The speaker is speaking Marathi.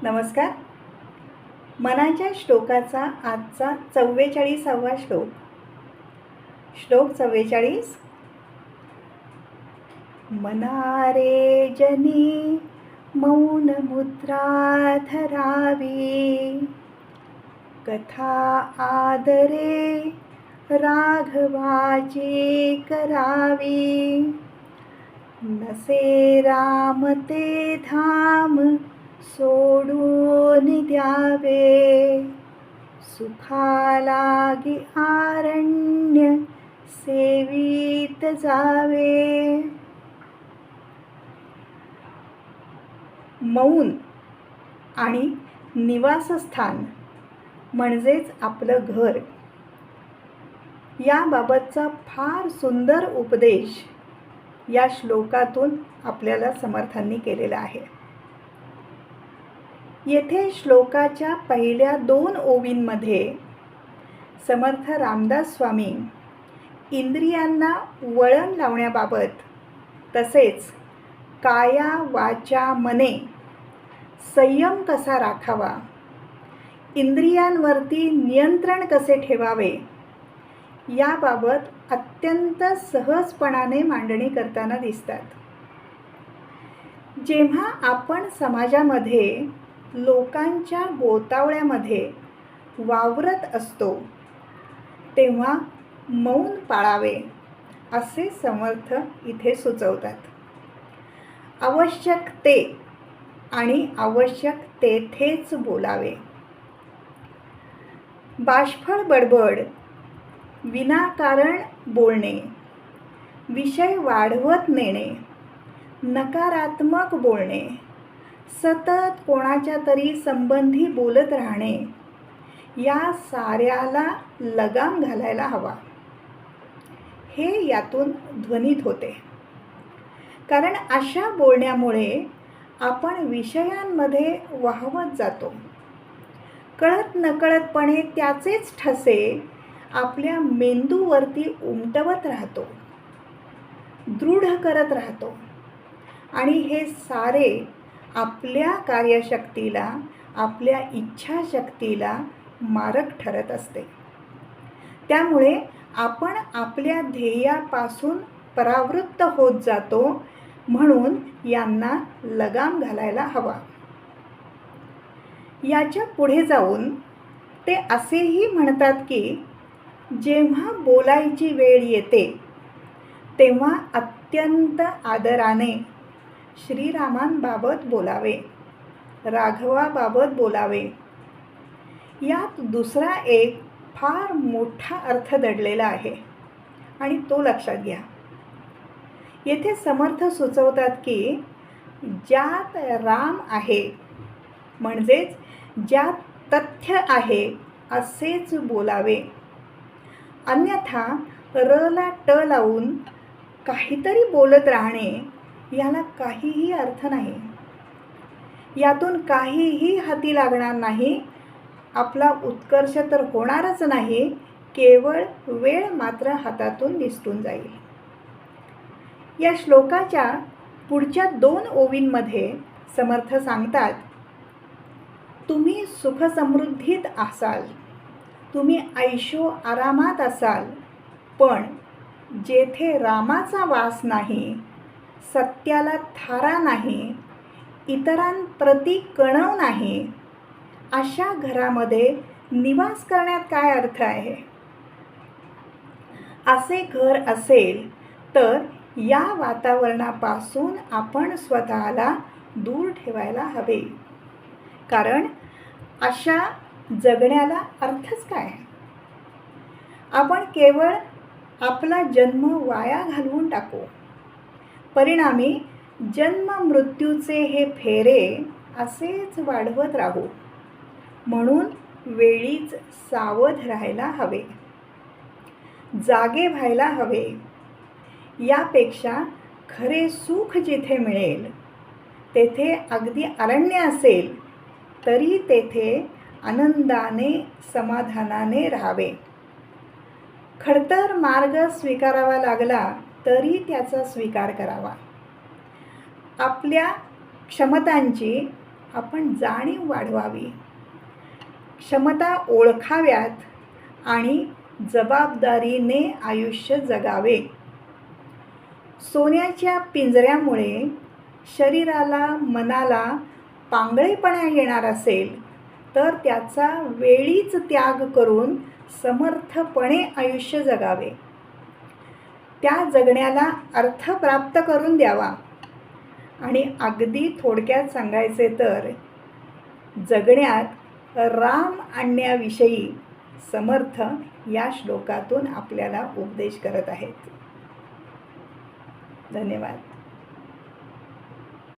नमस्कार. मनाच्या श्लोकाचा आजचा 44वा श्लोक. श्लोक 44. मनारे जनी मौन मुद्रा धरावी, कथा आदरे राघवाची करावी. नसे राम ते धाम सोडून द्यावे, सुखालागी आरण्य सेवित जावे. मौन आणि निवासस्थान म्हणजेच आपलं घर, याबाबतचा फार सुंदर उपदेश या श्लोकातून आपल्याला समर्थांनी केलेला आहे. येथे श्लोकाच्या पहिल्या 2 ओवींमध्ये समर्थ रामदास स्वामी इंद्रियांना वळण लावण्याबाबत, तसेच काया वाचा मने संयम कसा राखावा, इंद्रियांवरती नियंत्रण कसे ठेवावे, याबाबत अत्यंत सहजपणाने मांडणी करताना दिसतात. जेव्हा आपण समाजामध्ये लोकांच्या गोतावळ्यामध्ये वावरत असतो, तेव्हा मौन पाळावे असे समर्थ इथे सुचवतात. आवश्यक ते आणि आवश्यक तेथेच बोलावे. बाष्फळ बडबड, विनाकारण बोलणे, विषय वाढवत नेणे, नकारात्मक बोलणे, सतत कोणाच्या तरी संबंधी बोलत राहणे, या साऱ्याला लगाम घालायला हवा. हे यातून ध्वनित होते. कारण अशा बोलण्यामुळे आपण विषयांमध्ये वाहवत जातो. कळत नकळतपणे त्याचेच ठसे आपल्या मेंदूवरती उमटवत राहतो, दृढ करत राहतो, आणि हे सारे आपल्या कार्यशक्तीला, आपल्या इच्छाशक्तीला मारक ठरत असते. त्यामुळे आपण आपल्या ध्येयापासून परावृत्त होत जातो. म्हणून यांना लगाम घालायला हवा. याच्या पुढे जाऊन ते असेही म्हणतात की जेव्हा बोलायची वेळ येते तेव्हा अत्यंत आदराने श्रीरामांबाबत बोलावे, राघवाबाबत बोलावे. यात दुसरा एक फार मोठा अर्थ दडलेला आहे आणि तो लक्षात घ्या. येथे समर्थ सुचवतात की ज्यात राम आहे, म्हणजेच ज्यात तथ्य आहे, असेच बोलावे. अन्यथा रला ट लावून काहीतरी बोलत राहणे याला काहीही अर्थ नाही. यातून काहीही हाती लागणार नाही. आपला उत्कर्ष तर होणारच नाही, केवळ वेळ मात्र हातातून निसटून जाईल. या श्लोकाच्या पुढच्या 2 ओवींमध्ये समर्थ सांगतात, तुम्ही सुखसमृद्धीत असाल, तुम्ही ऐशो आरामात असाल, पण जेथे रामाचा वास नाही, सत्याला थारा नाही, इतरांप्रती कणव नाही, अशा घरामध्ये निवास करण्यात काय अर्थ आहे? असे घर असेल तर या वातावरणापासून आपण स्वतःला दूर ठेवायला हवे. कारण अशा जगण्याला अर्थच काय? आपण केवळ आपला जन्म वाया घालवून टाकू. परिणामी जन्म मृत्यूचे हे फेरे असेच वाढवत राहू. म्हणून वेळीच सावध राहायला हवे, जागे व्हायला हवे. यापेक्षा खरे सुख जिथे मिळेल, तेथे अगदी अरण्य असेल तरी तेथे आनंदाने समाधानाने राहावे. खडतर मार्ग स्वीकारावा लागला तरी त्याचा स्वीकार करावा. आपल्या क्षमतांची आपण जाणीव वाढवावी, क्षमता ओळखाव्यात आणि जबाबदारीने आयुष्य जगावे. सोन्याच्या पिंजऱ्यामुळे शरीराला मनाला पांगळेपणा येणार असेल तर त्याचा वेळीच त्याग करून समर्थपणे आयुष्य जगावे. त्या जगण्याला अर्थ प्राप्त करून द्यावा. आणि अगदी थोडक्यात सांगायचे तर जगण्यात राम आणण्याविषयी समर्थ या श्लोकातून आपल्याला उपदेश करत आहेत. धन्यवाद.